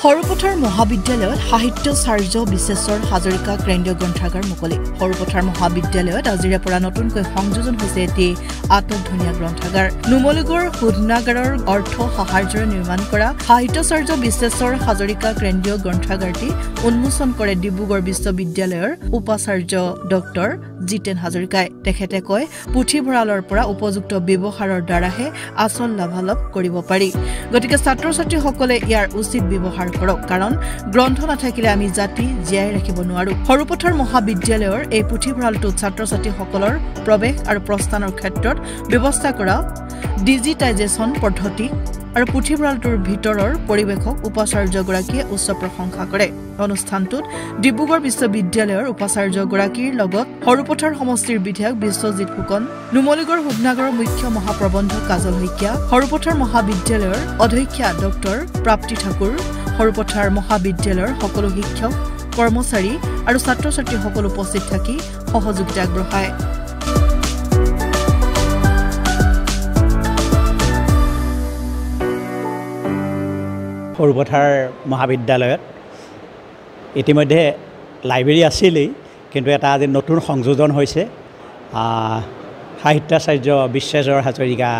সৰুপথাৰ মহাবিদ্যালয়ত সাহিত্যাচাৰ্য বিশ্বেশ্বৰ হাজৰিকা কেন্দ্ৰীয় গ্ৰন্থাগাৰ মুকলি সৰুপথাৰ মহাবিদ্যালয়ত আজিৰে পৰা নতুনকৈ সংযোজন হৈছে এটি আটকধুনীয়া গ্ৰন্থাগাৰ নুমলীগড় শোধনাগাৰৰ অৰ্থ সাহায্যৰে নিৰ্মাণ কৰা সাহিত্যাচাৰ্য বিশ্বেশ্বৰ হাজৰিকা কেন্দ্ৰীয় গ্ৰন্থাগাৰটি উন্মোচন কৰে ডিব্ৰুগড় বিশ্ববিদ্যালয়ৰ উপাচাৰ্য ডক্টৰ জিতেন হাজৰিকাই তেখেতে কয় পুথিভঁৰালৰ পৰা উপযুক্ত ব্যৱহাৰৰ দ্বাৰাহে আচল লাভালাভ কৰিব পাৰি গতিকে ছাত্ৰ-ছাত্ৰীসকলে ইয়াৰ উচিত ব্যৱহাৰ কৰক কাৰণ গ্ৰন্থ নাথাকিলে আমি জাতি জীয়াই ৰাখিব নোৱাৰো সৰুপথাৰ মহাবিদ্যালয়ৰ এই পুথিভঁৰালটোত ছাত্ৰ-ছাত্ৰীসকলৰ প্ৰৱেশ আৰু প্ৰস্থানৰ ক্ষেত্ৰত ব্যৱস্থা কৰা ডিজিটাইজেশ্যন পদ্ধতি আৰু পুথিভঁৰালটোৰ ভিতৰৰ পৰিৱেশক উপাচাৰ্যগৰাকীয়ে উচ্চ প্ৰশংসা কৰে অনুষ্ঠানটোত ডিব্ৰুগড় বিশ্ববিদ্যালয়ৰ উপাচাৰ্যগৰাকীৰ লগত সৰুপথাৰ সমষ্টিৰ বিধায়ক বিশ্বজিৎ ফুকন নুমলীগড় শোধনাগাৰৰ মুখ্য মহাপ্ৰবন্ধক কাজল শইকীয়া সৰুপথাৰ মহাবিদ্যালয়ৰ অধ্যক্ষা ডক্টৰ প্ৰাপ্তি ঠাকুৰ সৰুপথাৰ মহাবিদ্যালয়ৰ সকলো শিক্ষক কৰ্মচাৰী আৰু ছাত্ৰ-ছাত্ৰীসকল উপস্থিত থাকি সহযোগিতা আগবঢ়ায় সৰুপথাৰ মহাবিদ্যালয়ত ইতিমধ্যে লাইব্ৰেৰী আছিলেই কিন্তু এটা আজি নতুন সংযোজন হৈছে সাহিত্যাচাৰ্য বিশ্বেশ্বৰ হাজৰিকা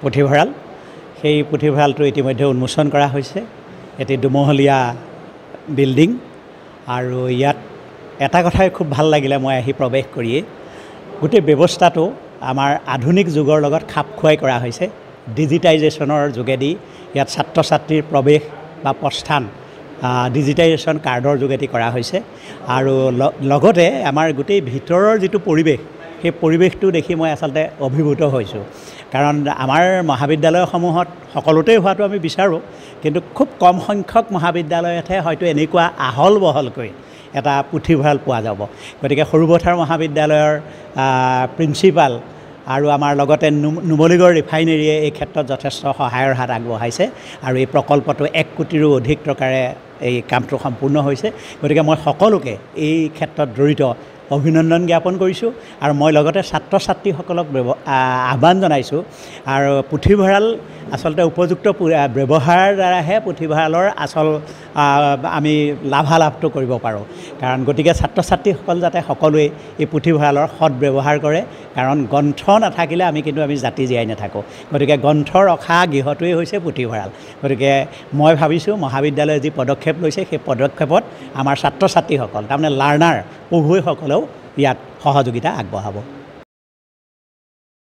পুথিভঁৰাল সেই পুথিভঁৰালটো ইতিমধ্যে উন্মোচন কৰা হৈছে এটি দুমহলীয়া বিল্ডিং আৰু ইয়াত এটা কথাই খুব ভাল লাগিলে মই আহি প্ৰৱেশ কৰিয়ে গোটেই ব্যৱস্থাটো আমাৰ আধুনিক যুগৰ লগত খাপ খুৱাই কৰা হৈছে ডিজিটাইজেশ্যনৰ যোগেদি ইয়াত ছাত্ৰ-ছাত্ৰীৰ প্ৰৱেশ বা প্ৰস্থান ডিজিটাইজেশ্যন কাৰ্ডৰ যোগেদি কৰা হৈছে আৰু লগতে আমাৰ গোটেই ভিতৰৰ যিটো পৰিৱেশ সেই পৰিৱেশটো দেখি মই আচলতে অভিভূত হৈছোঁ কাৰণ আমাৰ মহাবিদ্যালয়সমূহত সকলোতে হোৱাটো আমি বিচাৰোঁ কিন্তু খুব কম সংখ্যক মহাবিদ্যালয়তহে হয়তো এনেকুৱা আহল বহলকৈ এটা পুথিভঁৰাল পোৱা যাব গতিকে সৰুপথাৰ মহাবিদ্যালয়ৰ প্ৰিন্সিপাল আৰু আমাৰ লগতে নুমলীগড় ৰিফাইনেৰীয়ে এই ক্ষেত্ৰত যথেষ্ট সহায়ৰ হাত আগবঢ়াইছে আৰু এই প্ৰকল্পটো 1 কোটিৰো অধিক টকাৰে এই কামটো সম্পূৰ্ণ হৈছে গতিকে মই সকলোকে এই ক্ষেত্ৰত জড়িত অভিনন্দন জ্ঞাপন কৰিছোঁ আৰু মই লগতে ছাত্ৰ-ছাত্ৰীসকলক আহ্বান জনাইছোঁ আৰু পুথিভঁৰাল আচলতে উপযুক্ত ব্যৱহাৰৰ দ্বাৰাহে পুথিভঁৰালৰ আচল আমি লাভালাভটো কৰিব পাৰোঁ কাৰণ গতিকে ছাত্ৰ-ছাত্ৰীসকল যাতে সকলোৱে এই পুথিভঁৰালৰ সৎ ব্যৱহাৰ কৰে কাৰণ গ্ৰন্থ নাথাকিলে আমি জাতি জীয়াই নাথাকোঁ গতিকে গ্ৰন্থ ৰখা গৃহটোৱেই হৈছে পুথিভঁৰাল গতিকে মই ভাবিছোঁ মহাবিদ্যালয়ে যি পদক্ষেপ লৈছে সেই পদক্ষেপত আমাৰ ছাত্ৰ-ছাত্ৰীসকল তাৰমানে লাৰ্ণাৰ পঢ়ুৱৈসকলেও ইয়াত সহযোগিতা আগবঢ়াব